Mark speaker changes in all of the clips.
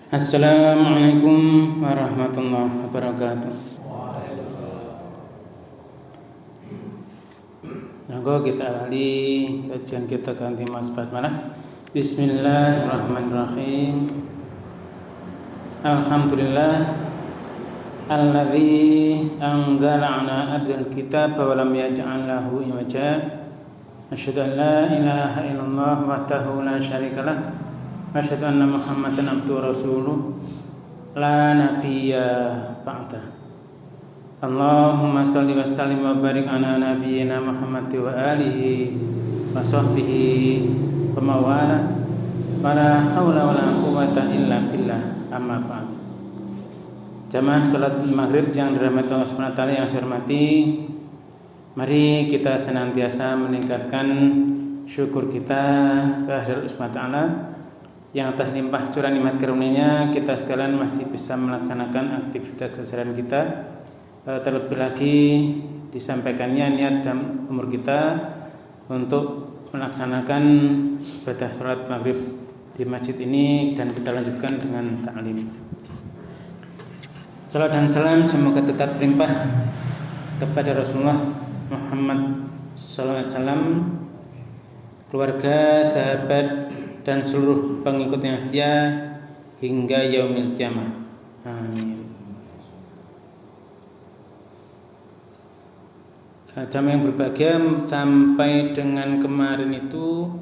Speaker 1: Assalamualaikum warahmatullahi wabarakatuh. Monggo kita awali kajian kita ganti mas basmalah. Bismillahirrahmanirrahim. Alhamdulillah alladzi anzala ala abdil kitab wa lam yaj'al lahu iwaja. Asyhadu an la ilaha illallah wahdahu la syarikalah. Asyhadu anna Muhammadan abduhu wa rasuluh la nabiyya ba'da. Allahumma shalli wa sallim wa barik ala nabiyyina Muhammad wa alihi wa sahbihi wa mawala. Wala haula wala quwwata illa billah. Amma ba'd. Jamaah salat maghrib yang dirahmati Allah Subhanahu wa taala yang saya hormati, mari kita senantiasa meningkatkan syukur kita kehadirat Allah Subhanahu wa taala yang atas limpah curah nikmat karunia-Nya kita sekalian masih bisa melaksanakan aktivitas keseharian kita. Terlebih lagi disampaikannya niat dan umur kita untuk melaksanakan ibadah salat maghrib di masjid ini, dan kita lanjutkan dengan ta'lim. Salam dan salam semoga tetap berlimpah kepada Rasulullah Muhammad SAW, keluarga, sahabat, dan seluruh pengikut yang setia hingga yaumil qiyamah. Amin. Jamaah yang berbahagia, sampai dengan kemarin itu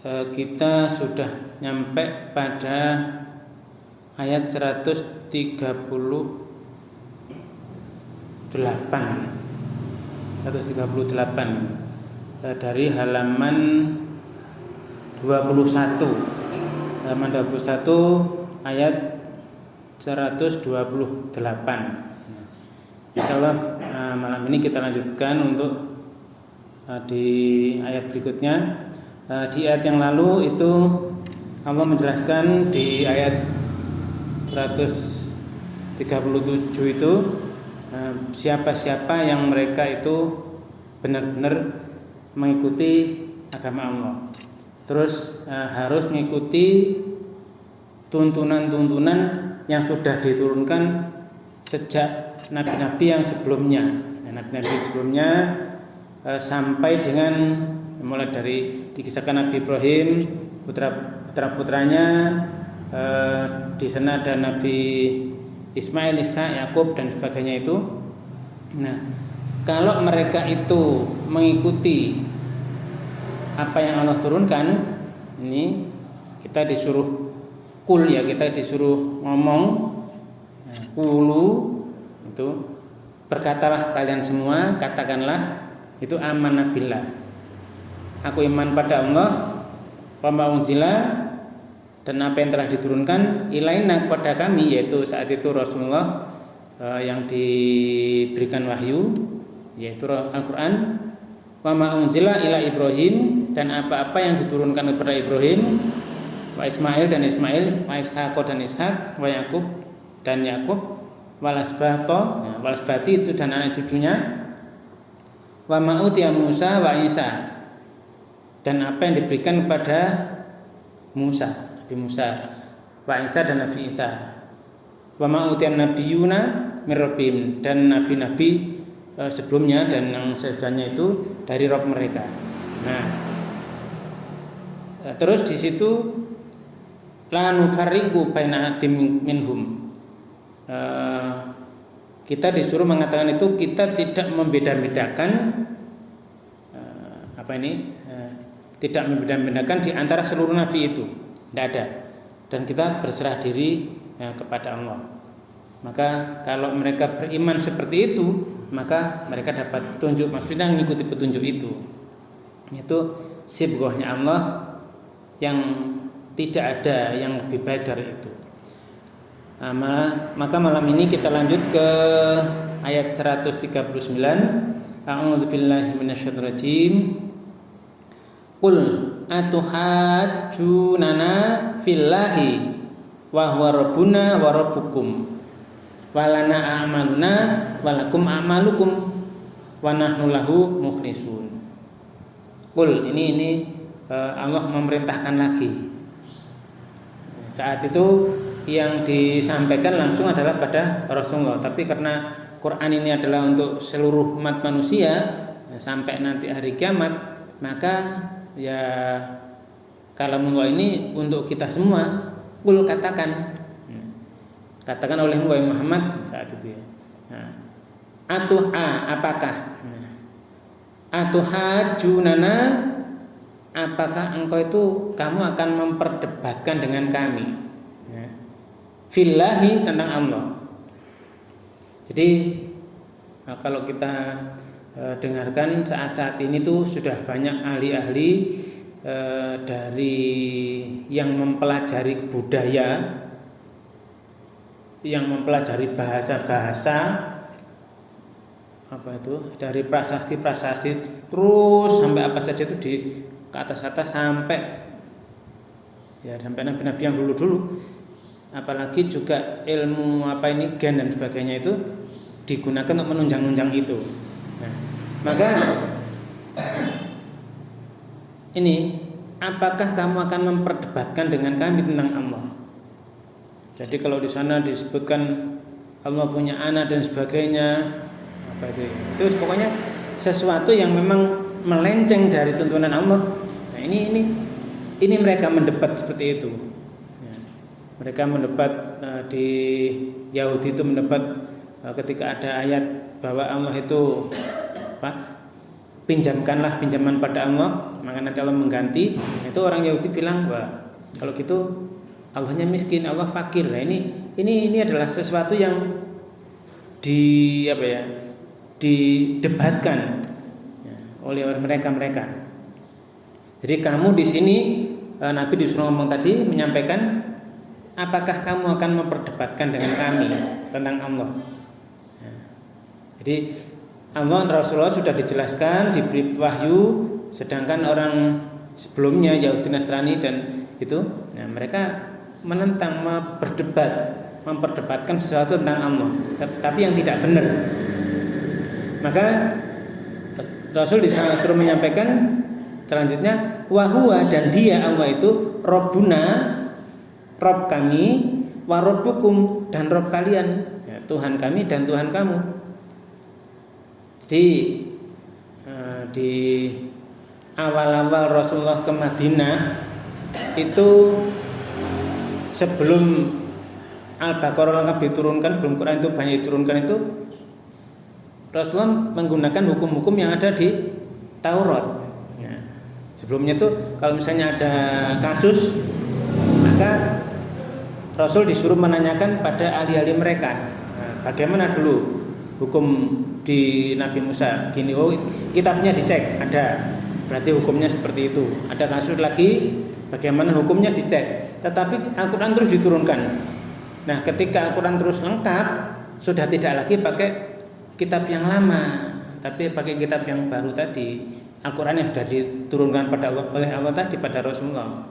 Speaker 1: kita sudah nyampe pada ayat 138 dari halaman 21 ayat 128. Insyaallah malam ini kita lanjutkan untuk di ayat berikutnya. Di ayat yang lalu itu Allah menjelaskan di ayat 137 itu siapa-siapa yang mereka itu benar-benar mengikuti agama Allah, terus harus mengikuti tuntunan-tuntunan yang sudah diturunkan sejak nabi-nabi yang sebelumnya. Nabi-nabi sebelumnya sampai dengan mulai dari dikisahkan Nabi Ibrahim, putra-putranya, di sana ada Nabi Ismail, Ishak, Yakub dan sebagainya itu. Nah, kalau mereka itu mengikuti apa yang Allah turunkan, ini kita disuruh kul, ya, kita disuruh ngomong kulu itu, berkatalah kalian semua, katakanlah itu amanna billah, aku iman pada Allah, wa ma unzila, dan apa yang telah diturunkan ilaina kepada kami, yaitu saat itu Rasulullah yang diberikan wahyu, yaitu Al-Quran, wa ma unzila ila Ibrahim, dan apa-apa yang diturunkan kepada Ibrahim, wa Ismail dan Ismail, wa Ishaq dan Ishaq, wa Yakub dan Yakub, walasbati itu dan anak cucunya, wa ma utiya Musa wa Isa, dan apa yang diberikan kepada Musa, Nabi Musa, wa Isa dan Nabi Isa, wa ma utiya nabiyuna mir rabbihim, dan nabi-nabi sebelumnya dan yang sesudahnya itu dari Rabb mereka. Nah, terus di situ la nufarriqu baina adim minhum, kita disuruh mengatakan itu kita tidak membeda-bedakan tidak membeda-bedakan di antara seluruh nabi itu, tidak ada, dan kita berserah diri kepada Allah. Maka kalau mereka beriman seperti itu, maka mereka dapat petunjuk, maksudnya mengikuti petunjuk itu sibghahnya Allah yang tidak ada yang lebih baik dari itu. Maka malam ini kita lanjut ke ayat 139. A'udzubillahi minasyaitonir rajim. Qul atuhajjunana fillahi wa huwa rabbuna wa rabbukum walana a'maluna walakum a'malukum wa nahnu lahu mukhlisun. Qul, ini Allah memerintahkan lagi saat itu yang disampaikan langsung adalah pada Rasulullah. Tapi karena Quran ini adalah untuk seluruh umat manusia sampai nanti hari kiamat, maka ya kalamullah ini untuk kita semua. Qul katakan oleh Muhammad saat itu ya. Apakah atuhajunana, apakah engkau itu kamu akan memperdebatkan dengan kami ya, fillahi, tentang Allah. Jadi kalau kita dengarkan saat-saat ini tuh sudah banyak ahli-ahli dari yang mempelajari budaya, yang mempelajari bahasa-bahasa, apa itu, dari prasasti terus sampai apa saja itu ke atas sampai nabi-nabi yang dulu, apalagi juga ilmu gen dan sebagainya itu digunakan untuk menunjang itu. Nah, maka ini, apakah kamu akan memperdebatkan dengan kami tentang Allah? Jadi kalau di sana disebutkan Allah punya anak dan sebagainya, itu pokoknya sesuatu yang memang melenceng dari tuntunan Allah. Nah, ini mereka mendebat seperti itu. Ya, mereka mendebat di Yahudi itu mendebat ketika ada ayat bahwa Allah itu pinjamkanlah pinjaman pada Allah, maka nanti Allah mengganti. Itu orang Yahudi bilang, wah kalau gitu Allahnya miskin, Allah fakir. Nah, ini adalah sesuatu yang didebatkan oleh mereka. Jadi kamu di sini Nabi disuruh ngomong tadi, menyampaikan, apakah kamu akan memperdebatkan dengan kami tentang Allah? Jadi Allah dan Rasulullah sudah dijelaskan, diberi wahyu, sedangkan orang sebelumnya Yahudi Nasrani dan itu, mereka menentang, memperdebatkan sesuatu tentang Allah, tapi yang tidak benar. Maka Rasul disuruh menyampaikan selanjutnya, wahuwa, dan dia Allah itu Rabbuna, Rabb kami, wa rabbukum, dan Rabb kalian, ya, Tuhan kami dan Tuhan kamu. Jadi di awal-awal Rasulullah ke Madinah itu, sebelum Al-Baqarah lengkap diturunkan, belum Quran itu banyak diturunkan, itu Rasulullah menggunakan hukum-hukum yang ada di Taurat. Ya. Sebelumnya itu kalau misalnya ada kasus, maka Rasul disuruh menanyakan pada ahli-ahli mereka. Nah, bagaimana dulu hukum di Nabi Musa? Gini, kitabnya dicek, ada, berarti hukumnya seperti itu. Ada kasus lagi, bagaimana hukumnya dicek. Tetapi Al-Quran terus diturunkan. Nah, ketika Al-Quran terus lengkap, sudah tidak lagi pakai kitab yang lama, tapi pakai kitab yang baru tadi, Al-Quran yang sudah diturunkan oleh Allah tadi pada Rasulullah.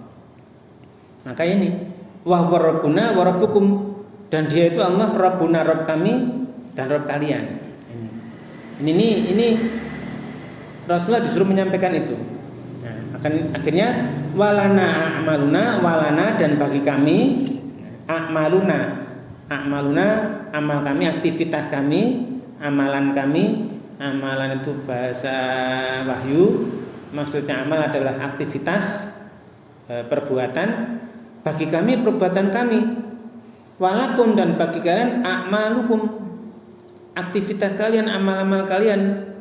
Speaker 1: Maka ini wa rabbuna wa rabbukum, dan dia itu Allah Rabbuna, Rabb kami dan Rabb kalian. Ini Rasulullah disuruh menyampaikan itu. Nah, akhirnya walana a'maluna, walana, dan bagi kami, a'maluna, amal kami, aktivitas kami, amalan kami. Amalan itu bahasa wahyu, maksudnya amal adalah aktivitas, perbuatan. Bagi kami perbuatan kami, walakum, dan bagi kalian a'malukum, aktivitas kalian, amal-amal kalian,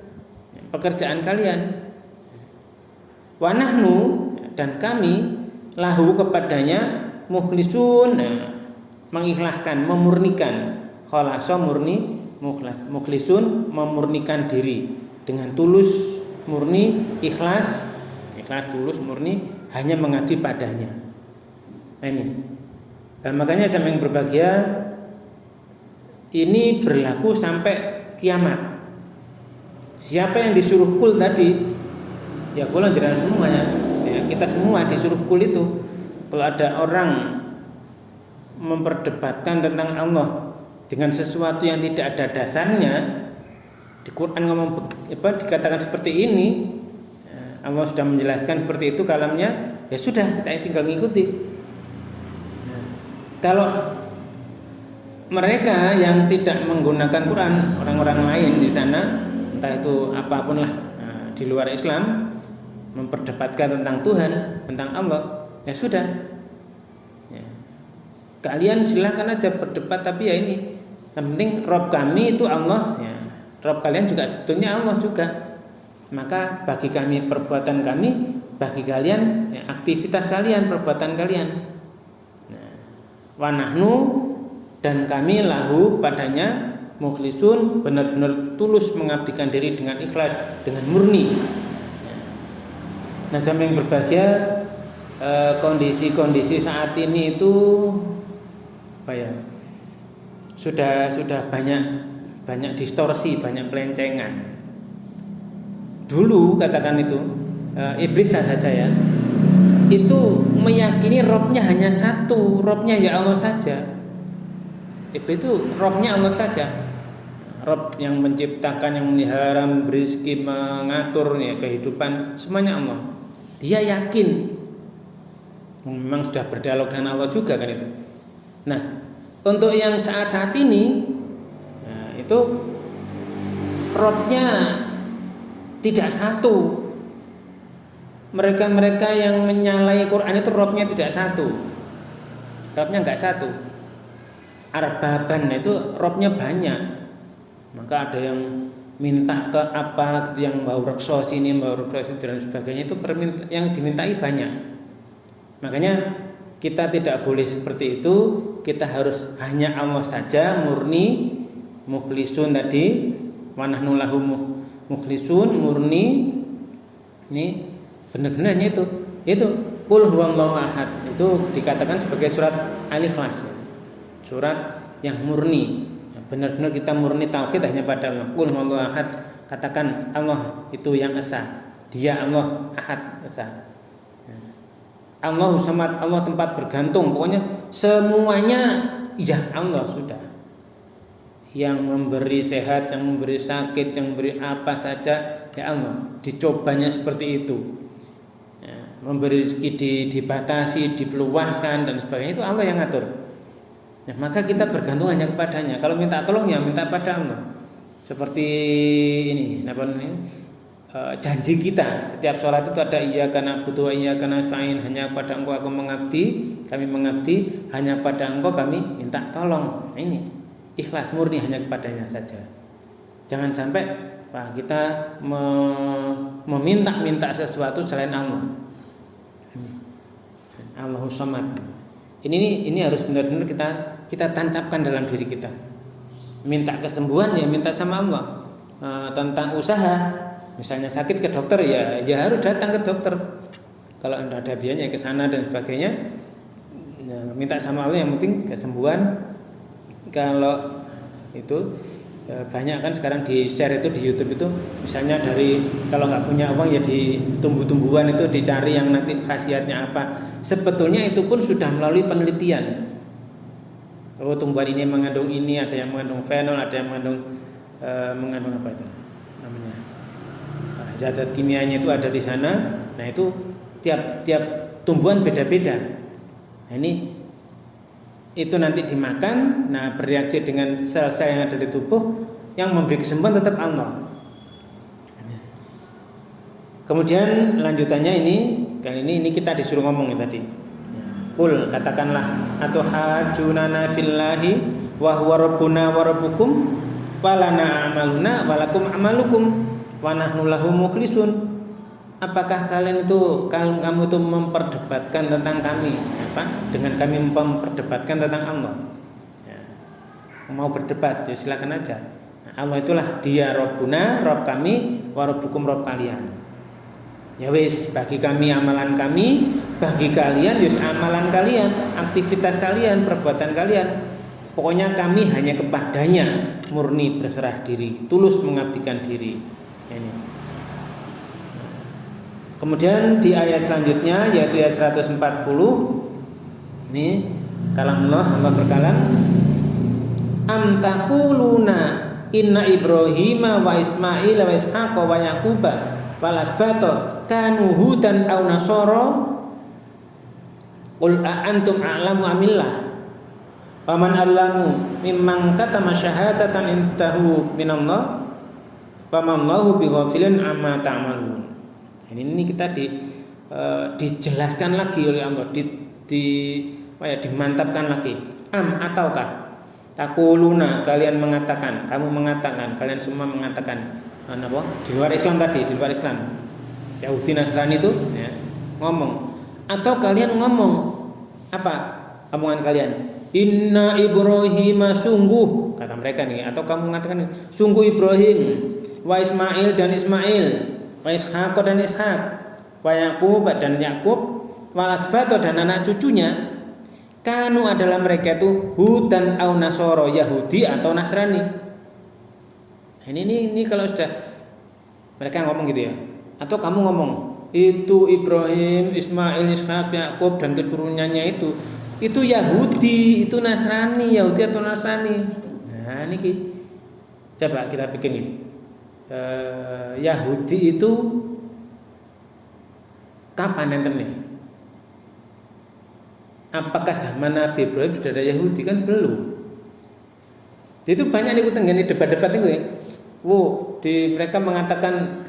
Speaker 1: pekerjaan kalian. Wa nahnu, dan kami, lahu, kepadanya, mukhlisun, mengikhlaskan, memurnikan. Khalasa, murni, mukhlisun, memurnikan diri dengan tulus, murni, ikhlas, tulus, murni, hanya mengabdi padanya. Nah, ini. Nah, makanya jamaah yang berbahagia, ini berlaku sampai kiamat. Siapa yang disuruh kul tadi, ya kul jenengan semuanya, ya, kita semua disuruh kul itu. Kalau ada orang memperdebatkan tentang Allah dengan sesuatu yang tidak ada dasarnya, di Quran dikatakan seperti ini, Allah sudah menjelaskan seperti itu kalamnya, ya sudah, kita tinggal mengikuti. Kalau mereka yang tidak menggunakan Quran, orang-orang lain di sana, entah itu apapun lah di luar Islam, memperdebatkan tentang Tuhan, tentang Allah, ya sudah. Ya. Kalian silahkan aja berdebat, tapi ya ini, yang penting Rob kami itu Allah, ya. Rob kalian juga sebetulnya Allah juga. Maka bagi kami perbuatan kami, bagi kalian ya, aktivitas kalian, perbuatan kalian. Nah, wa nahnu, dan kami lahu padanya mukhlisun, benar-benar tulus mengabdikan diri dengan ikhlas, dengan murni. Nah, jamaah yang berbahagia, kondisi-kondisi saat ini itu apa ya? Sudah banyak distorsi, banyak pelencengan. Dulu katakan itu iblis saja ya, itu meyakini Robnya hanya satu, Robnya ya Allah saja. Iblis itu Robnya Allah saja, Rob yang menciptakan, yang memelihara, memberi rezeki, mengatur ya, kehidupan, semuanya Allah. Dia yakin, memang sudah berdialog dengan Allah juga kan itu. Nah, untuk yang saat ini, nah, itu Robnya tidak satu. Mereka yang menyalahi Quran itu Robnya tidak satu, Robnya enggak satu. Arbaban itu Robnya banyak. Maka ada yang minta ke apa gitu, yang mau rekso sini, mau rekso dan sebagainya, itu yang dimintai banyak. Makanya kita tidak boleh seperti itu. Kita harus hanya Allah saja, murni, mukhlisun tadi, wa nahnu lahu mukhlisun, murni. Ini benar-benarnya itu qul huwallahu ahad. Itu dikatakan sebagai surat Al-Ikhlas. Surat yang murni, benar-benar kita murni tauhid hanya pada Allah. Qul huwallahu ahad, katakan Allah itu yang esa, Dia Allah ahad, esa. Allahu samad, Allah tempat bergantung, pokoknya semuanya ya Allah sudah. Yang memberi sehat, yang memberi sakit, yang memberi apa saja ya Allah. Dicobanya seperti itu. Ya, memberi rezeki dibatasi, dipeluaskan dan sebagainya, itu Allah yang ngatur. Nah, maka kita bergantung hanya kepadanya. Kalau minta tolong ya minta pada Allah. Seperti ini, janji kita setiap sholat itu ada iyyaka na'budu wa iyyaka nasta'in, hanya pada Engkau aku mengabdi, kami mengabdi, hanya pada Engkau kami minta tolong. Nah, ini ikhlas murni hanya kepadanya saja. Jangan sampai kita meminta sesuatu selain Allah. Allahus samad. Ini harus benar-benar kita tancapkan dalam diri kita. Minta kesembuhan ya minta sama Allah. Tentang usaha, misalnya sakit ke dokter ya harus datang ke dokter. Kalau tidak ada biayanya ke sana dan sebagainya, ya, minta sama Allah yang penting kesembuhan. Kalau itu banyak kan sekarang di share itu di YouTube itu, misalnya dari kalau nggak punya uang ya di tumbuh-tumbuhan itu dicari yang nanti khasiatnya apa. Sebetulnya itu pun sudah melalui penelitian. Oh, tumbuhan ini mengandung ini, ada yang mengandung fenol, ada yang mengandung apa itu namanya, zat kimianya itu ada di sana. Nah, itu tiap tumbuhan beda-beda. Nah, itu nanti dimakan, nah bereaksi dengan sel-sel yang ada di tubuh, yang memberi kesembuhan tetap Allah. Kemudian lanjutannya kali ini kita disuruh ngomong ya tadi. Qul, katakanlah, atau hajunana fillahi wa huwa rabbuna wa rabbukum wa lana amaluna wa lakum amalukum wa nahnu lahu mukhlisun. Apakah kamu itu memperdebatkan tentang kami, dengan kami memperdebatkan tentang Allah? Ya. Mau berdebat, ya silakan aja. Allah itulah Dia Rabbuna, Rabb kami, wa rabbukum, Rabb kalian. Ya wis, bagi kami amalan kami, bagi kalian yus amalan kalian, aktivitas kalian, perbuatan kalian. Pokoknya kami hanya kepadanya murni berserah diri, tulus mengabdikan diri. Ini. Kemudian di ayat selanjutnya yaitu ayat 140, ini kalamullah, Allah berkalam, am taquluna inna Ibrahima wa Ismail wa Ishaqa wa Yaquba wal asbata kanu hudan aw nasara qul a antum a'lamu amillah Paman allamu mimman katama syahadatan intahu minallah famallahu bighafilin amma ta'malun. Ini kita dijelaskan lagi oleh Allah, dimantapkan lagi. Ataukah taquluna, kalian mengatakan, kamu mengatakan, kalian semua mengatakan di luar Islam tadi, di luar Islam Yahudi Nasrani itu ya, ngomong, atau kalian ngomong apa omongan kalian? Inna Ibrahim, sungguh, kata mereka nih, atau kamu mengatakan sungguh Ibrahim, wa Ismail dan Ismail, wa Ishaq dan Ishaq, wa Yaqub dan Yaqub, wa Asbat dan anak cucunya, kanu adalah mereka itu hudan au nasoro, Yahudi atau Nasrani. Ini kalau sudah mereka ngomong gitu ya, atau kamu ngomong itu Ibrahim, Ismail, Ishaq, Yaqub dan keturunannya itu Yahudi, itu Nasrani, Yahudi atau Nasrani. Nah ini coba kita pikir nih, Yahudi itu kapan enten nih? Apakah zaman Nabi Ibrahim sudah ada Yahudi? Kan belum. Itu banyak nih tenggene debat-debat itu ya. Mereka mengatakan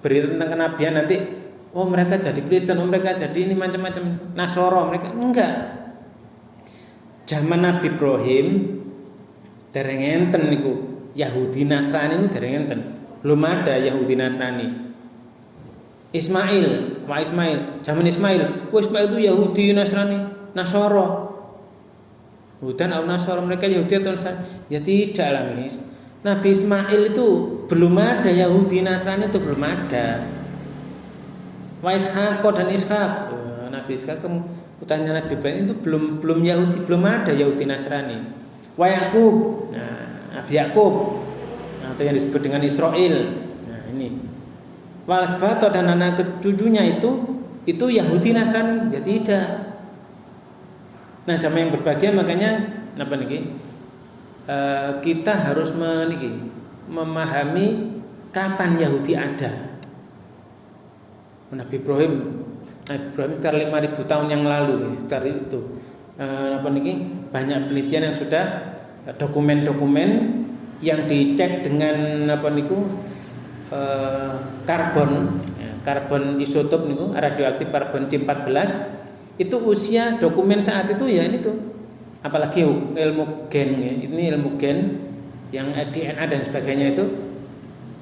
Speaker 1: berita tentang kenabian nanti, mereka jadi Kristen, mereka jadi ini macam-macam Nasoro, mereka enggak. Zaman Nabi Ibrahim dereng enten niku Yahudi Nasrani niku dereng enten. Belum ada Yahudi Nasrani. Ismail, zaman Ismail itu Yahudi Nasrani, Nasoro. Hudan atau Nasoro, mereka Yahudi atau Nasrani? Ya tidak lah, guys. Nabi Ismail itu belum ada, Yahudi Nasrani itu belum ada. Wa Ishaq dan Ishaq, Nabi Ishaq putranya Nabi Ibrahim itu belum Yahudi, belum ada Yahudi Nasrani. Wa Yaqub, Nabi Yaqub, atau yang disebut dengan Israel. Nah ini. Wa Asbat dan anak cucunya itu Yahudi Nasrani, jadi tidak. Nah jamaah yang berbahagia, makanya kita harus memahami kapan Yahudi ada. Nabi Ibrahim sekitar 5.000 tahun yang lalu, sekitar itu. Banyak penelitian yang sudah, dokumen-dokumen yang dicek dengan karbon isotop niku, radioaktif karbon C14. Itu usia dokumen saat itu ya ini tuh. Apalagi ilmu gen ya. Ini ilmu gen yang DNA dan sebagainya itu.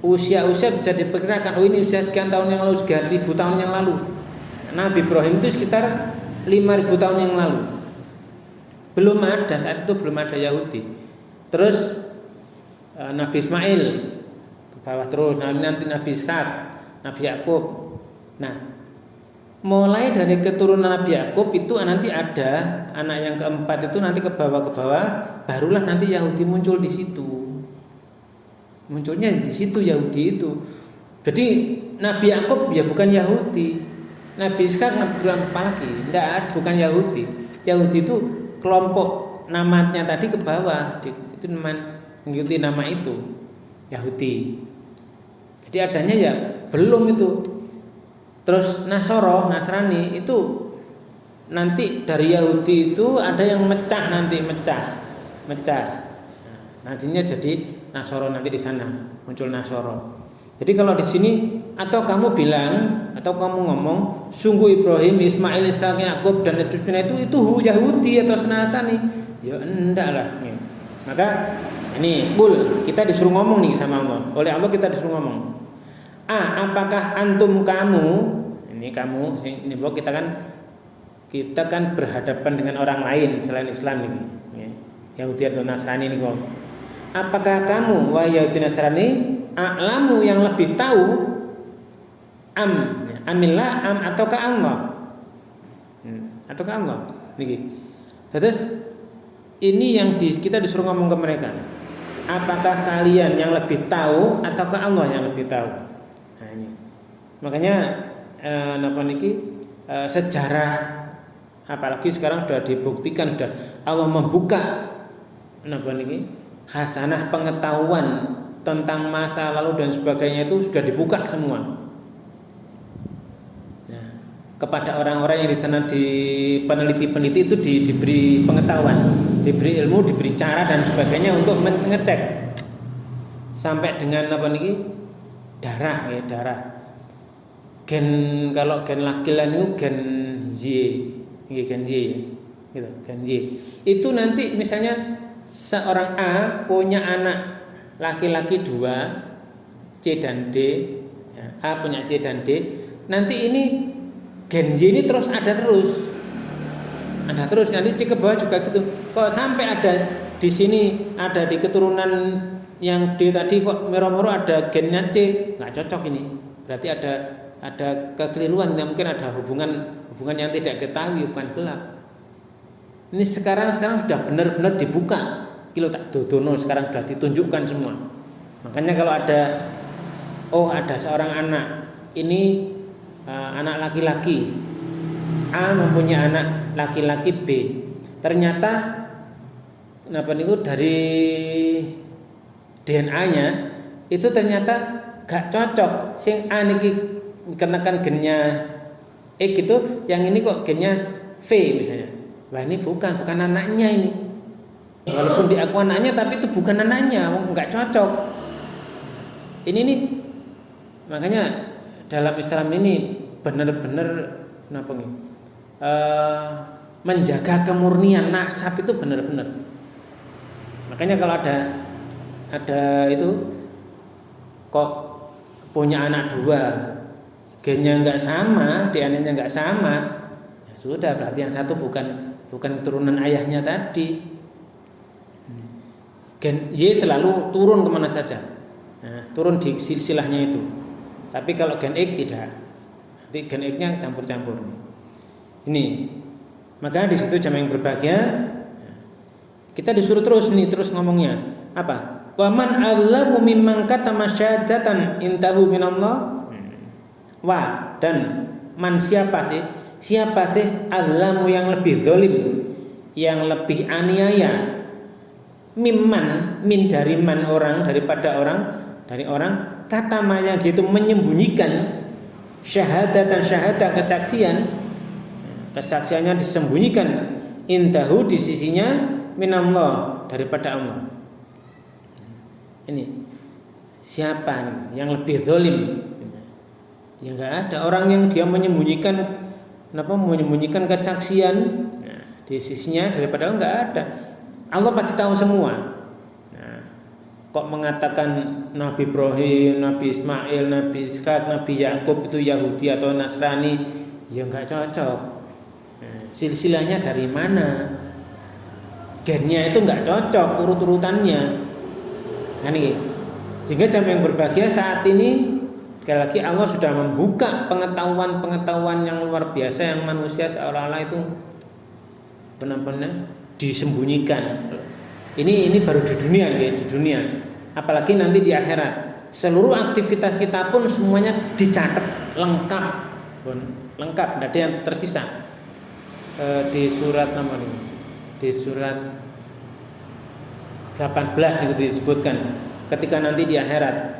Speaker 1: Usia-usia bisa diperkirakan, ini usia sekian tahun yang lalu, sekian ribu tahun yang lalu. Nabi Ibrahim itu sekitar 5.000 tahun yang lalu. Belum ada, saat itu belum ada Yahudi. Terus Nabi Ismail ke bawah terus, nanti Nabi Ishaq, Nabi Yaqub. Nah, mulai dari keturunan Nabi Yaqub itu nanti ada anak yang keempat itu nanti ke bawah, barulah nanti Yahudi muncul di situ. Munculnya di situ Yahudi itu. Jadi Nabi Yaqub ya bukan Yahudi. Nabi Ishaq apalagi? Enggak, bukan Yahudi. Yahudi itu kelompok namanya tadi ke bawah, itu mengikuti nama itu Yahudi. Jadi adanya ya belum itu. Terus Nasrani itu nanti dari Yahudi itu ada yang mecah. Nantinya jadi Nasoro, nanti di sana muncul Nasoro. Jadi kalau di sini atau kamu bilang atau kamu ngomong sungguh Ibrahim, Ismail, Ishaq, Yaqub dan cucunya itu Yahudi atau Nasrani, ya enggak lah. Maka ini kita disuruh ngomong nih sama Allah. Oleh Allah kita disuruh ngomong. Apakah antum kamu, ini bahwa kita kan berhadapan dengan orang lain selain Islam ini, Yahudi atau Nasrani ini kok. Apakah kamu wahai Yahudi Nasrani a'lamu yang lebih tahu amillah ataukah Allah? Ataukah Allah? Terus ini yang kita disuruh ngomong ke mereka. Apakah kalian yang lebih tahu ataukah Allah yang lebih tahu? Nah ini. Makanya sejarah apalagi sekarang sudah dibuktikan, sudah Allah membuka khasanah pengetahuan tentang masa lalu dan sebagainya itu sudah dibuka semua. Nah, kepada orang-orang yang di sana, di peneliti-peneliti itu diberi pengetahuan, diberi ilmu, diberi cara dan sebagainya untuk mengecek sampai dengan apa niki darah ya, darah. Gen, kalau gen laki-laki itu gen Y, gen Y ya, gitu, gen Y. Itu nanti misalnya seorang A punya anak laki-laki 2, C dan D, ya, A punya C dan D. Nanti ini gen Y ini terus ada terus nanti C ke bawah juga gitu. Kalau sampai ada di sini, ada di keturunan yang D tadi kok mero-mero ada gennya C, nggak cocok ini. Berarti ada kekeliruan, yang mungkin ada hubungan yang tidak ketahui, hubungan gelap. Ini sekarang sudah benar-benar dibuka. Kilo tak dodono sekarang sudah ditunjukkan semua. Makanya kalau ada seorang anak ini anak laki-laki, A mempunyai anak laki-laki B. Ternyata dari DNA-nya itu ternyata gak cocok. Sing A niki kenakan gennya X gitu, yang ini kok gennya V misalnya. Wah, ini bukan anaknya ini. Walaupun diaku anaknya, tapi itu bukan anaknya, nggak cocok. Ini nih, makanya dalam Islam ini benar-benar menjaga kemurnian nasab itu benar-benar. Makanya kalau ada itu kok punya anak 2, gennya nggak sama, DNA-nya nggak sama, ya sudah, berarti yang satu bukan turunan ayahnya tadi. Gen Y selalu turun kemana saja, nah, turun di silsilahnya itu. Tapi kalau gen X tidak, nanti gen X-nya campur-campur. Ini, maka di situ jamaah yang berbahagia, kita disuruh terus ngomongnya apa? Waman allamu mimman katama syahadatan intahu minallah. Wa, dan man siapa sih allamu yang lebih zalim, yang lebih aniaya, min dari man orang, dari orang katama yang gitu menyembunyikan syahadat kesaksiannya disembunyikan intahu di sisinya minallah, daripada Allah. Ini siapa nih yang lebih zalim? Ya nggak ada orang yang dia menyembunyikan kesaksian di sisinya daripada Allah, nggak ada. Allah pasti tahu semua. Nah, kok mengatakan Nabi Ibrahim, Nabi Ismail, Nabi Ishak, Nabi Yakub itu Yahudi atau Nasrani? Ya nggak cocok. Nah, silsilahnya dari mana? Gennya itu nggak cocok urut-urutannya. Nah, ini sehingga jamaah yang berbahagia saat ini. Sekali lagi Allah sudah membuka pengetahuan yang luar biasa yang manusia seolah-olah itu benar-benar disembunyikan. Ini baru di dunia. Apalagi nanti di akhirat. Seluruh aktivitas kita pun semuanya dicatat lengkap, tidak ada yang tersisa. Di surat di surat 18 itu disebutkan ketika nanti di akhirat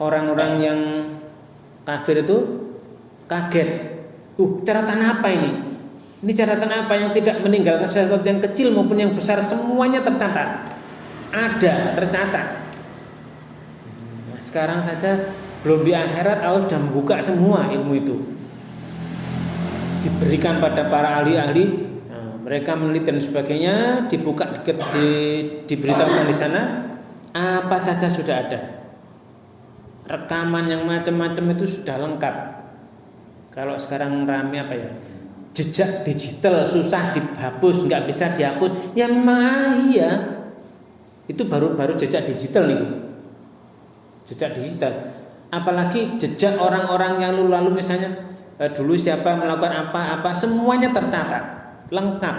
Speaker 1: orang-orang yang kafir itu kaget. Catatan apa ini? Ini catatan apa yang tidak meninggalkan sesuatu yang kecil maupun yang besar, semuanya tercatat. Ada, tercatat. Nah, sekarang saja belum di akhirat Allah sudah membuka semua ilmu itu. Diberikan pada para ahli-ahli, mereka meneliti dan sebagainya, dibuka diberitahukan di sana apa saja sudah ada. Rekaman yang macam-macam itu sudah lengkap. Kalau sekarang rame jejak digital susah dihapus, nggak bisa dihapus. Ya memang iya. Itu baru jejak digital nih. Jejak digital. Apalagi jejak orang-orang yang lalu misalnya dulu siapa melakukan apa-apa, semuanya tercatat, lengkap.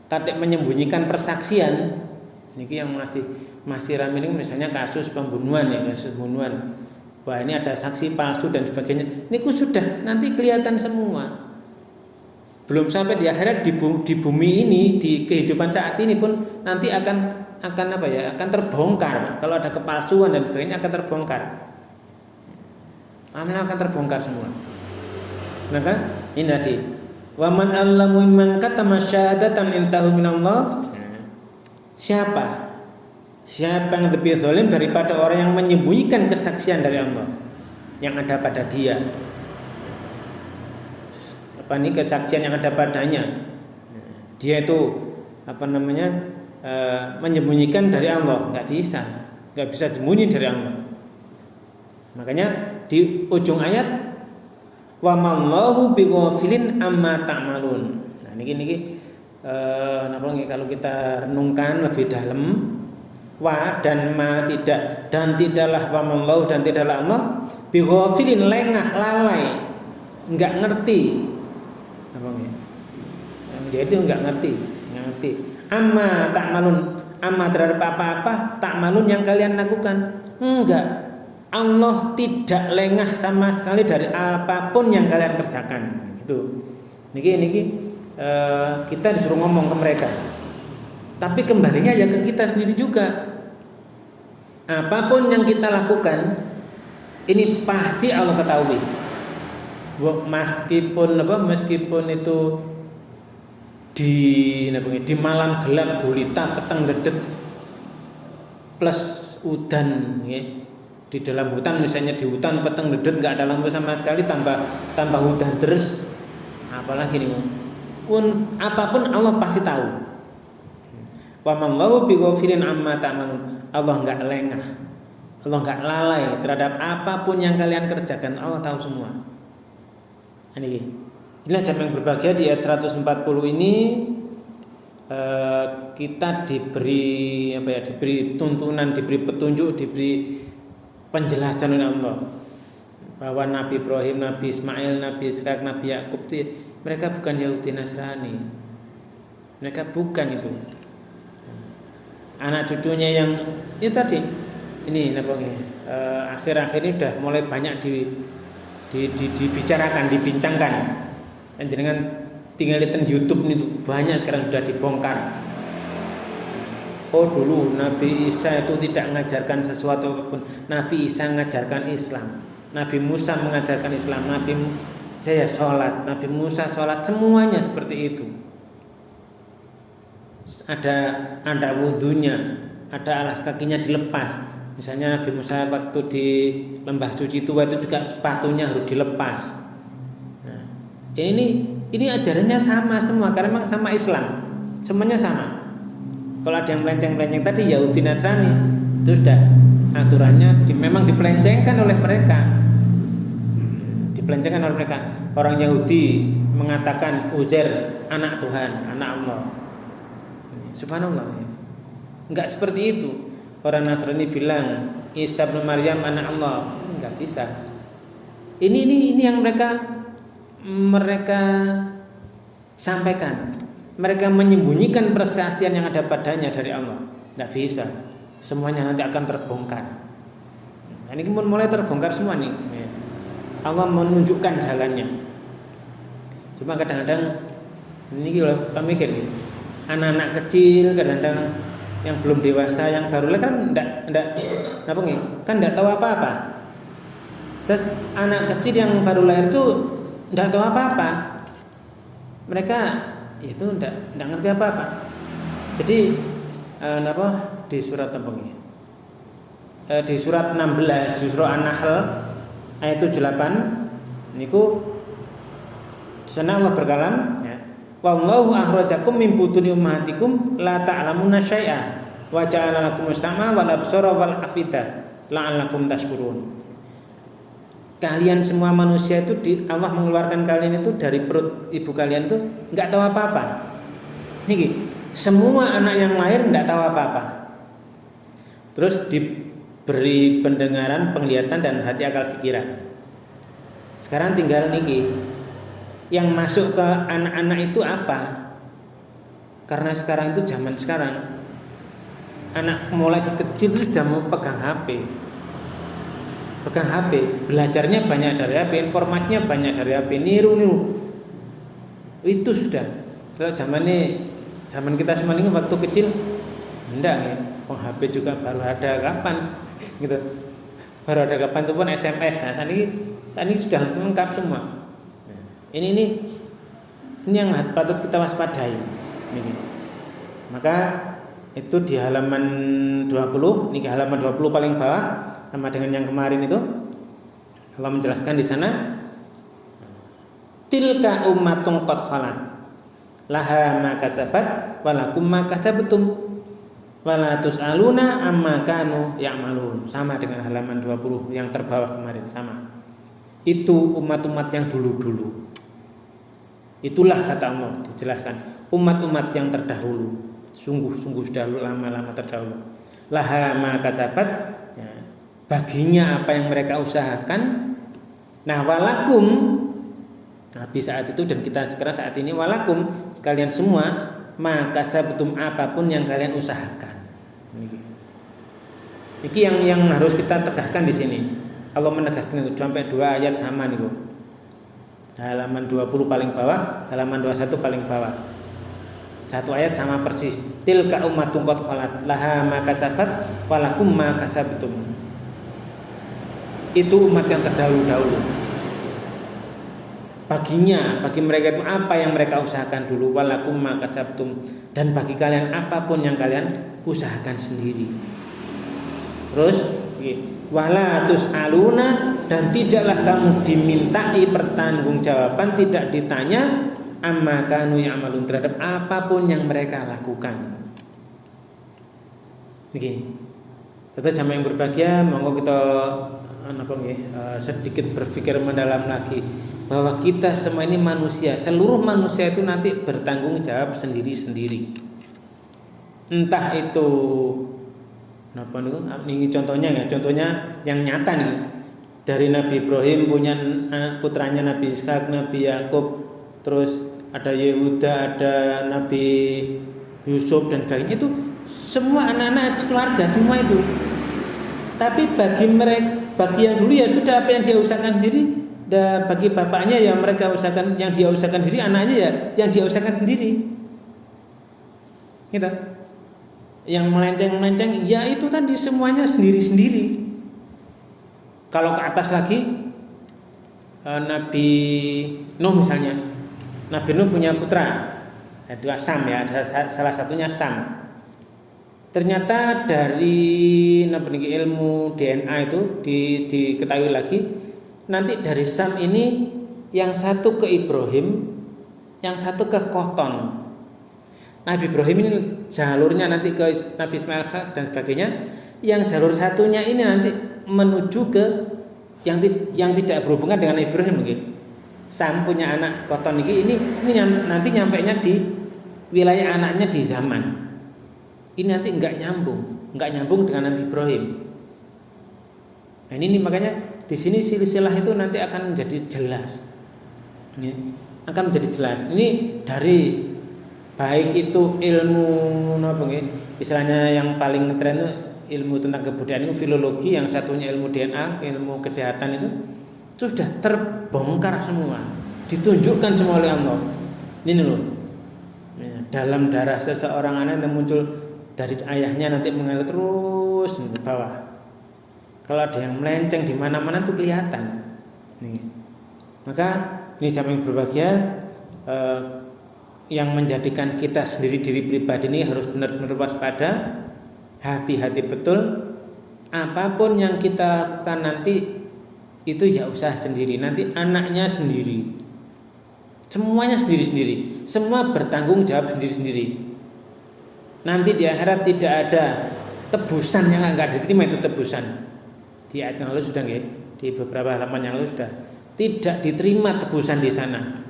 Speaker 1: Kadek menyembunyikan persaksian. Ini yang masih ramai ini misalnya kasus pembunuhan. Wah, ini ada saksi palsu dan sebagainya. Ini sudah nanti kelihatan semua. Belum sampai di akhirat, di bumi ini, di kehidupan saat ini pun nanti akan terbongkar. Kalau ada kepalsuan dan sebagainya akan terbongkar. Akan terbongkar semua. Maka ini tadi, wa man allamu mimman katama syahadatan intahu minallah. Siapa yang lebih zalim daripada orang yang menyembunyikan kesaksian dari Allah yang ada pada dia? Kesaksian yang ada padanya. Dia itu menyembunyikan dari Allah, nggak bisa sembunyi dari Allah. Makanya di ujung ayat, wa mallahu bighafilin amma ta'malun. Nah niki kalau kita renungkan lebih dalam, wa dan ma tidak, dan tidaklah wa mallahu dan tidaklah Allah bighafilin, lengah lalai, enggak ngerti. Dia itu enggak ngerti. Amma ta'malun, amma terhadap apa-apa, ta'malun yang kalian lakukan. Enggak. Allah tidak lengah sama sekali dari apapun yang kalian kerjakan. Gitu. Niki kita disuruh ngomong ke mereka. Tapi kembalinya ya ke kita sendiri juga. Apapun yang kita lakukan, ini pasti Allah ketahui. Meskipun itu di malam gelap gulita peteng dedet plus udan ya. Di dalam hutan, misalnya di hutan peteng dedet nggak ada lampu sama sekali, tambah udan terus, apalagi nih apapun Allah pasti tahu. Wa mallahu bighafilin amma ta'malun. Allah nggak lengah, Allah nggak lalai terhadap apapun yang kalian kerjakan. Allah tahu semua. Inilah jam yang berbahagia di ayat 140 ini. Kita diberi tuntunan, diberi petunjuk, diberi penjelasan oleh Allah bahwa Nabi Ibrahim, Nabi Ismail, Nabi Ishak, Nabi Yakub itu mereka bukan Yahudi Nasrani. Mereka bukan itu. Anak cucunya yang itu tadi. Ini akhir-akhir ini sudah mulai banyak dibicarakan, dibincangkan. Dan jangan tinggal lihat YouTube itu banyak sekarang sudah dibongkar. Oh dulu Nabi Isa itu tidak mengajarkan sesuatu apapun. Nabi Isa mengajarkan Islam. Nabi Musa mengajarkan Islam. Nabi saya sholat, Nabi Musa sholat, semuanya seperti itu. Ada wudunya, ada alas kakinya dilepas. Misalnya Nabi Musa waktu di lembah suci tua itu juga sepatunya harus dilepas. Nah, ini ajarannya sama semua karena memang sama Islam, semuanya sama. Kalau ada yang melenceng-melenceng tadi Yahudi Nasrani, itu sudah aturannya memang dipelencengkan oleh mereka. Dipelencengkan oleh mereka. Orang Yahudi mengatakan Uzair anak Tuhan, anak Allah. Subhanallah. Enggak seperti itu. Orang Nasrani bilang Isa bin Maryam anak Allah. Enggak bisa. Ini yang mereka sampaikan. Mereka menyembunyikan persaksian yang ada padanya dari Allah. Tidak bisa. Semuanya nanti akan terbongkar. Nah, ini pun mulai terbongkar semua nih. Allah menunjukkan jalannya. Cuma kadang-kadang ini kita mikir nih, anak-anak kecil kadang-kadang yang belum dewasa, yang baru lahir kan enggak tahu apa-apa. Terus anak kecil yang baru lahir itu enggak tahu apa-apa. Mereka itu enggak ngerti apa-apa. Jadi di surat apa ini? Di surat 16, di surah An-Nahl ayat 78 niku di sana Allah berkalam ya. Wallahu akhrajakum min butuni ummahatikum la ta'lamuna syai'a wa ja'ala lakumus sam'a wal absara wal afida la'allakum tashkurun. Kalian semua manusia itu Allah mengeluarkan kalian itu dari perut ibu kalian itu enggak tahu apa-apa. Niki, semua anak yang lahir enggak tahu apa-apa. Terus diberi pendengaran, penglihatan dan hati akal pikiran. Sekarang tinggal niki. Yang masuk ke anak-anak itu apa? Karena sekarang itu zaman sekarang. Anak mulai kecil itu sudah mau pegang HP. Pegang HP, belajarnya banyak dari HP, informasinya banyak dari HP, niru. Itu sudah. Kalau zaman kita semua ini waktu kecil enggak ya. HP juga baru ada kapan gitu. Baru ada kapan itu pun SMS. Nah, ini sudah lengkap semua. Ini yang patut kita waspadai. Ini. Maka itu di halaman 20, ini halaman 20 paling bawah sama dengan yang kemarin itu. Allah menjelaskan di sana tilka ummatun qad khalat laha ma kasabat walakum ma kasabtum wala tusaluna amma kanu ya'malun. Sama dengan halaman 20 yang terbawah kemarin, sama. Itu umat-umat yang dulu-dulu. Itulah kata Allah dijelaskan umat-umat yang terdahulu, sungguh-sungguh sudah lama-lama terdahulu. Laha ma kasabat, ya, baginya apa yang mereka usahakan. Nah walakum, Nabi saat itu dan kita sekarang saat ini, walakum sekalian semua, maka sabtum apapun yang kalian usahakan. Ini yang harus kita tegaskan di sini. Allah menegaskan itu sampai 2 ayat sama nih. Halaman 20 paling bawah, halaman 21 paling bawah. Satu ayat sama persis. Tilka ummatun qad khalat laha ma kasabat walakum ma kasabtum. Itu umat yang terdahulu-dahulu. Bagi mereka itu apa yang mereka usahakan dulu, walakum ma kasabtum, dan bagi kalian apapun yang kalian usahakan sendiri. Terus wala tusaluna, dan tidaklah kamu dimintai pertanggungjawaban, tidak ditanya amma kanu ya'malun, terhadap apapun yang mereka lakukan. Begini. Tetap sama yang berbahagia, monggo kita sedikit berpikir mendalam lagi bahwa kita semua ini manusia, seluruh manusia itu nanti bertanggung jawab sendiri-sendiri. Entah itu ini contohnya yang nyata nih, dari Nabi Ibrahim punya putranya Nabi Ishak, Nabi Yakub, terus ada Yehuda, ada Nabi Yusuf dan sebagainya, itu semua anak-anak keluarga semua itu. Tapi bagi yang dulu ya sudah, apa yang dia usahakan sendiri, dan bagi bapaknya yang mereka usahakan, yang dia usahakan sendiri, anaknya ya yang dia usahakan sendiri. Gitu. Yang melenceng-melenceng ya itu tadi semuanya sendiri-sendiri. Kalau ke atas lagi Nabi Nuh misalnya, Nabi Nuh punya putra, itu Sam ya, ada salah satunya Sam. Ternyata dari ilmu DNA itu diketahui lagi, nanti dari Sam ini yang satu ke Ibrahim, yang satu ke Qoton. Nabi Ibrahim ini jalurnya nanti ke Nabi Ismail dan sebagainya. Yang jalur satunya ini nanti menuju ke yang tidak berhubungan dengan Ibrahim mungkin. Sam punya anak Qoton ini nanti nyampainya di wilayah anaknya di zaman. Ini nanti enggak nyambung dengan Nabi Ibrahim. Nah, ini makanya di sini silsilah itu nanti akan menjadi jelas. Akan menjadi jelas. Ini dari baik itu ilmu istilahnya yang paling tren itu ilmu tentang kebudayaan itu filologi, yang satunya ilmu DNA, ilmu kesehatan itu sudah terbongkar semua, ditunjukkan semua oleh Allah. Ini loh, dalam darah seseorang anak yang muncul dari ayahnya nanti mengalir terus ke bawah. Kalau ada yang melenceng di mana-mana itu kelihatan. Maka ini sama yang berbahagia, yang menjadikan kita sendiri diri pribadi ini harus benar-benar waspada, hati-hati betul. Apapun yang kita lakukan nanti itu ya usaha sendiri, nanti anaknya sendiri, semuanya sendiri-sendiri, semua bertanggung jawab sendiri-sendiri. Nanti di akhirat tidak ada tebusan yang enggak diterima, itu tebusan. Di ayat yang lalu sudah di beberapa halaman yang lalu sudah tidak diterima tebusan di sana.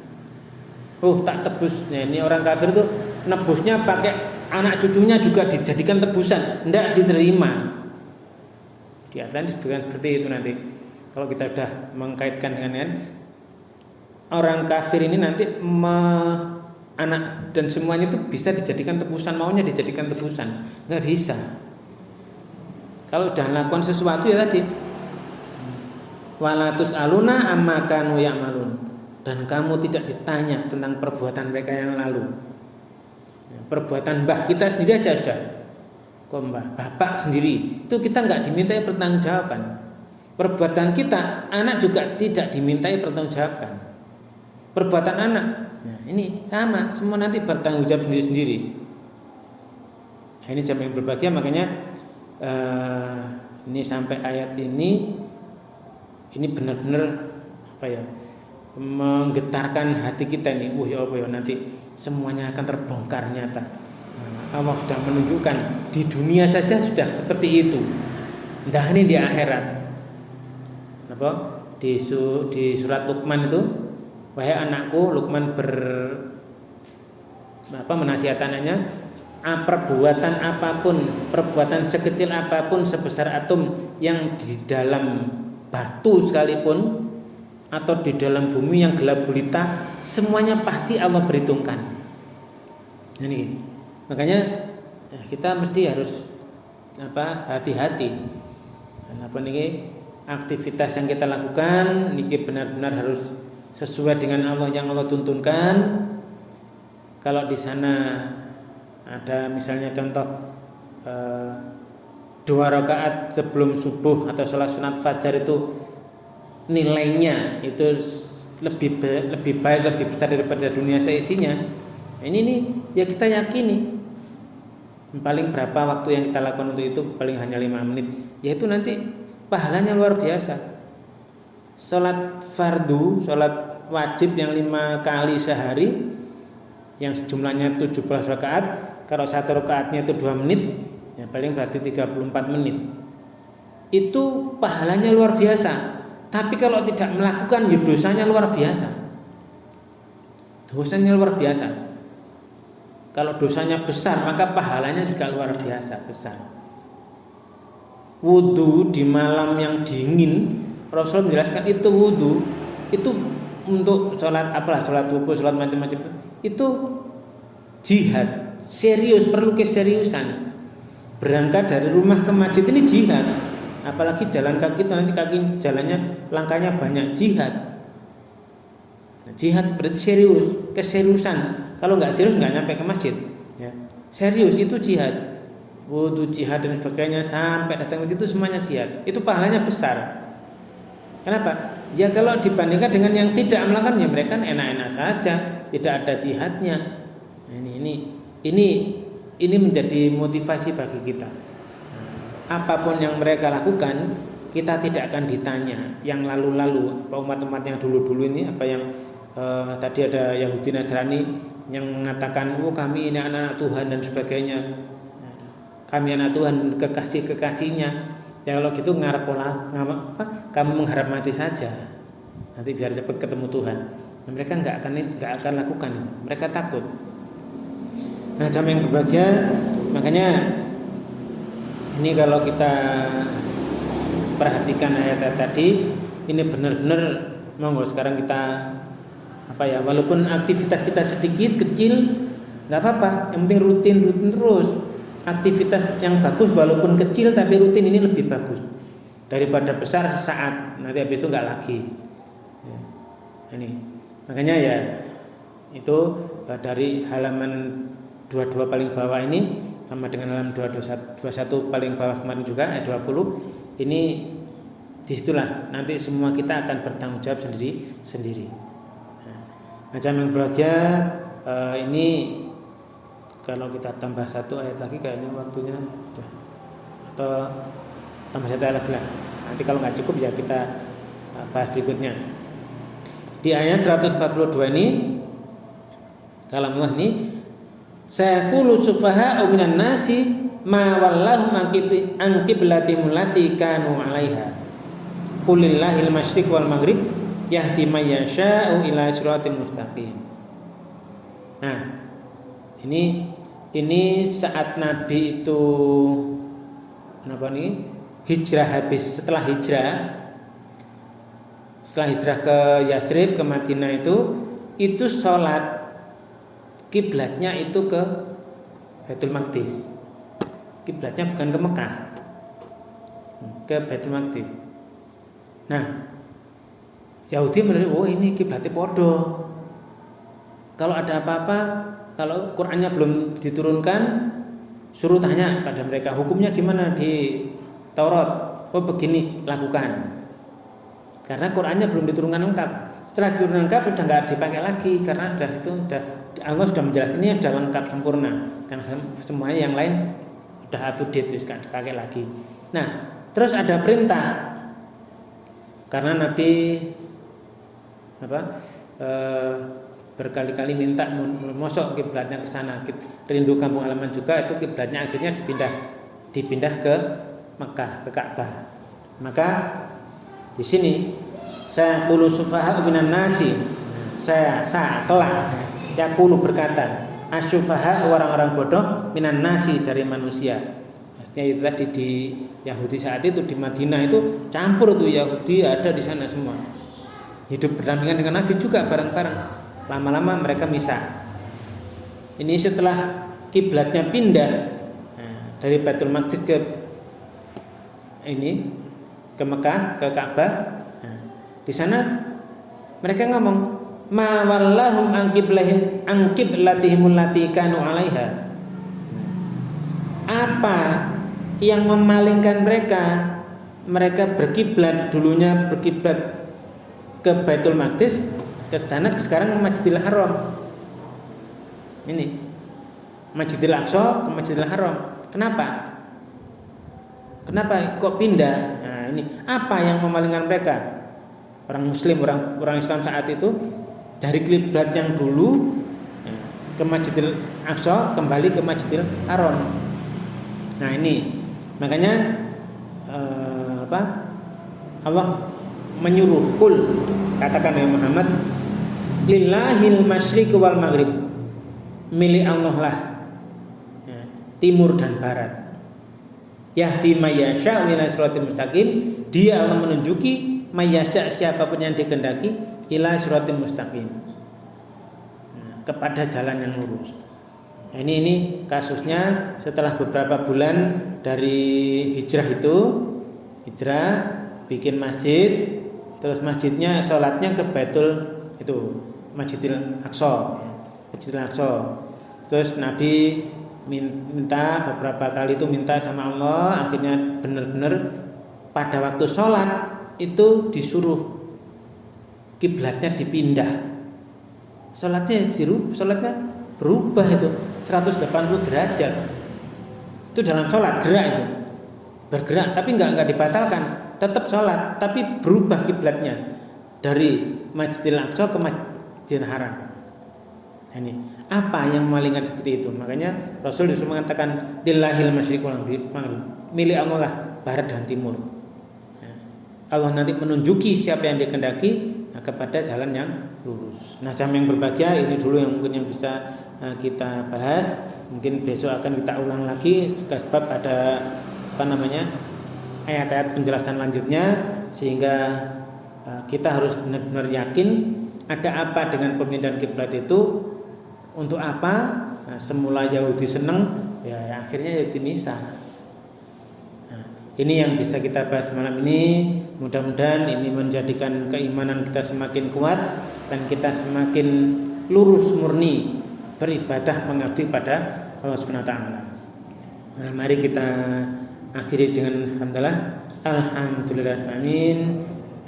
Speaker 1: Tak tebus. Nah, ini orang kafir tuh nebusnya pakai anak cucunya juga dijadikan tebusan, enggak diterima. Di Atlantis bukan seperti itu nanti. Kalau kita sudah mengkaitkan dengan orang kafir ini nanti anak dan semuanya itu bisa dijadikan tebusan, maunya dijadikan tebusan, enggak bisa. Kalau sudah melakukan sesuatu ya tadi, walatus aluna amma kanu ya'malun, dan kamu tidak ditanya tentang perbuatan mereka yang lalu. Perbuatan mbah kita sendiri aja sudah, kok mbah, bapak sendiri itu kita nggak dimintai pertanggungjawaban. Perbuatan kita, anak juga tidak dimintai pertanggungjawaban. perbuatan anak. Nah, ini sama, semua nanti bertanggung jawab sendiri-sendiri. Nah, ini jamaah yang berbahagia, makanya ini sampai ayat ini benar-benar apa ya, menggetarkan hati kita nih. Ya apa ya, nanti semuanya akan terbongkar nyata. Allah sudah menunjukkan di dunia saja sudah seperti itu. Nah, ini di akhirat. Apa? Di surat Luqman itu, wahai anakku, Luqman menasihat anaknya, perbuatan apapun, perbuatan sekecil apapun sebesar atom yang di dalam batu sekalipun atau di dalam bumi yang gelap gulita, semuanya pasti Allah perhitungkan. Ini makanya kita mesti harus hati-hati. Aktivitas yang kita lakukan ini benar-benar harus sesuai dengan Allah yang Allah tuntunkan. Kalau di sana ada misalnya contoh 2 rakaat sebelum subuh atau sholat sunat fajar itu nilainya itu lebih baik, lebih besar daripada dunia seisinya. Ini nih ya kita yakini. Paling berapa waktu yang kita lakukan untuk itu? Paling hanya 5 menit. Yaitu nanti pahalanya luar biasa. Sholat fardu, sholat wajib yang 5 kali sehari, yang jumlahnya 17 rakaat, kalau 1 rakaatnya itu 2 menit, ya paling berarti 34 menit. Itu pahalanya luar biasa. Tapi kalau tidak melakukan, ya dosanya luar biasa. Dosanya luar biasa. Kalau dosanya besar, maka pahalanya juga luar biasa besar. Wudu di malam yang dingin, Rasul menjelaskan itu wudu itu untuk sholat sholat subuh, sholat macam-macam itu jihad, serius, perlu keseriusan. Berangkat dari rumah ke masjid ini jihad, apalagi jalan kaki, nanti kaki jalannya langkahnya banyak, jihad. Jihad berarti serius, keseriusan. Kalau nggak serius nggak nyampe ke masjid. Ya. Serius itu jihad, wudu jihad dan sebagainya sampai datang ke masjid itu semuanya jihad. Itu pahalanya besar. Kenapa? Ya kalau dibandingkan dengan yang tidak melakukan, ya mereka enak-enak saja, tidak ada jihadnya. Nah, ini menjadi motivasi bagi kita. Apapun yang mereka lakukan, kita tidak akan ditanya. Yang lalu-lalu, apa umat-umat yang dulu-dulu ini, apa yang tadi ada Yahudi Nasrani yang mengatakan, kami ini anak-anak Tuhan dan sebagainya. Kami anak Tuhan, kekasih-kekasihnya. Ya kalau gitu kamu mengharap mati saja, nanti biar cepat ketemu Tuhan. Nah, mereka nggak akan lakukan itu. Mereka takut. Nah, jamaah yang berbahagia, makanya ini kalau kita perhatikan ayat tadi, ini benar-benar monggo sekarang kita walaupun aktivitas kita sedikit kecil nggak apa-apa, yang penting rutin terus. Aktivitas yang bagus walaupun kecil tapi rutin ini lebih bagus daripada besar sesaat nanti habis itu nggak lagi. Ya, ini makanya ya itu dari halaman 22 paling bawah ini sama dengan halaman 21 paling bawah kemarin juga ayat 20 ini disitulah nanti semua kita akan bertanggung jawab sendiri. Nah, yang berbahagia ini kalau kita tambah 1 ayat lagi kayaknya waktunya sudah, atau tambah 1 ayat lagi lah. Nanti kalau nggak cukup ya kita bahas berikutnya. Di ayat 142 ini kalam Allah ini, sayaqulu sufaha'u minan nasi ma wallahu an qiblatihim allati kanu 'alaiha. Qulillahil masyriq wal maghrib yahdi may yasha'u ila siratal mustaqim. Nah, ini saat Nabi itu hijrah habis, setelah hijrah ke Yathrib, ke Madinah itu sholat kiblatnya itu ke Baitul Maqdis. Kiblatnya bukan ke Mekah, ke Baitul Maqdis. Nah, Yahudi menurut ini kiblatnya podo. Kalau ada apa-apa, kalau Qur'annya belum diturunkan, suruh tanya pada mereka hukumnya gimana di Taurat. Begini lakukan. Karena Qurannya belum diturunkan lengkap. Setelah diturunkan lengkap sudah nggak dipakai lagi karena Allah sudah menjelaskan ini sudah lengkap sempurna. Karena semuanya yang lain sudah up to date, nggak dipakai lagi. Nah, terus ada perintah karena Nabi berkali-kali minta mosok kiblatnya ke sana, rindu kampung halaman juga, itu kiblatnya akhirnya dipindah ke Mekah, ke Ka'bah. Maka di sini saya qulu sufaha minan nasi, saya kelak yaqulu berkata asyufaha, orang-orang bodoh, minan nasi, dari manusia. Itu tadi di Yahudi saat itu di Madinah itu campur tuh, Yahudi ada di sana semua. Hidup berdampingan dengan Nabi juga bareng-bareng. Lama-lama mereka misah. Ini setelah kiblatnya pindah dari Baitul Maqdis ke Mekah, ke Ka'bah. Di sana mereka ngomong ma wallahum an qiblatihim allati kanu 'alaiha. Apa yang memalingkan mereka berkiblat, dulunya berkiblat ke Baitul Maqdis, ke sana, sekarang ke Masjidil Haram. Ini Masjidil Aqsa ke Masjidil Haram. Kenapa kok pindah? Nah, ini apa yang memalingkan mereka? Orang Muslim, orang Islam saat itu dari kiblat yang dulu ke Masjidil Aqsa kembali ke Masjidil Haram. Nah, ini makanya Allah menyuruh, qul, katakan ya Muhammad, lillahil masyriq wal maghrib, milik Allah lah timur dan barat. Yahdi mayyasha ila siratal mustaqim, dia Allah menunjuki mayyasha, siapapun yang dikehendaki, ila siratal mustaqim, kepada jalan yang lurus. Nah, ini kasusnya setelah beberapa bulan dari hijrah bikin masjid, terus masjidnya sholatnya ke Masjidil Aqsa. Terus Nabi minta beberapa kali minta sama Allah, akhirnya benar-benar pada waktu sholat itu disuruh kiblatnya dipindah. Sholatnya berubah itu 180 derajat. Itu dalam sholat bergerak, tapi nggak dibatalkan, tetap sholat, tapi berubah kiblatnya dari Masjidil Aqsa ke Masjidil Haram. Ini apa yang memalingkan seperti itu? Makanya Rasul disuruh mengatakan lillahil masyriq wal maghrib, milik Allah lah barat dan timur. Allah nanti menunjuki siapa yang dikehendaki kepada jalan yang lurus. Nah, jam yang berbahagia ini dulu yang mungkin yang bisa kita bahas. Mungkin besok akan kita ulang lagi sebab ada ayat-ayat penjelasan lanjutnya, sehingga kita harus benar-benar yakin ada apa dengan pemindahan kiblat itu, untuk apa. Semula Yahudi senang, ya akhirnya Yahudi misah. Ini yang bisa kita bahas malam ini. Mudah-mudahan ini menjadikan keimanan kita semakin kuat dan kita semakin lurus murni beribadah mengabdi pada Allah Subhanahu wa taala. Nah, mari kita akhiri dengan alhamdulillahirrahmanirrahim,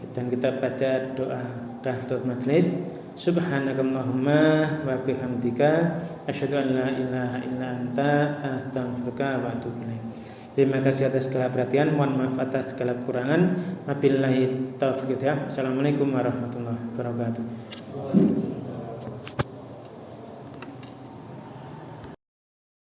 Speaker 1: dan kita baca doa kafaratul majelis. Subhanakallahumma wa bihamdika asyhadu an la ilaha illa anta astaghfiruka wa atubu ilaik. Terima kasih atas segala perhatian, mohon maaf atas segala kekurangan. Wabillahi taufiq hidayah. Assalamualaikum warahmatullahi wabarakatuh.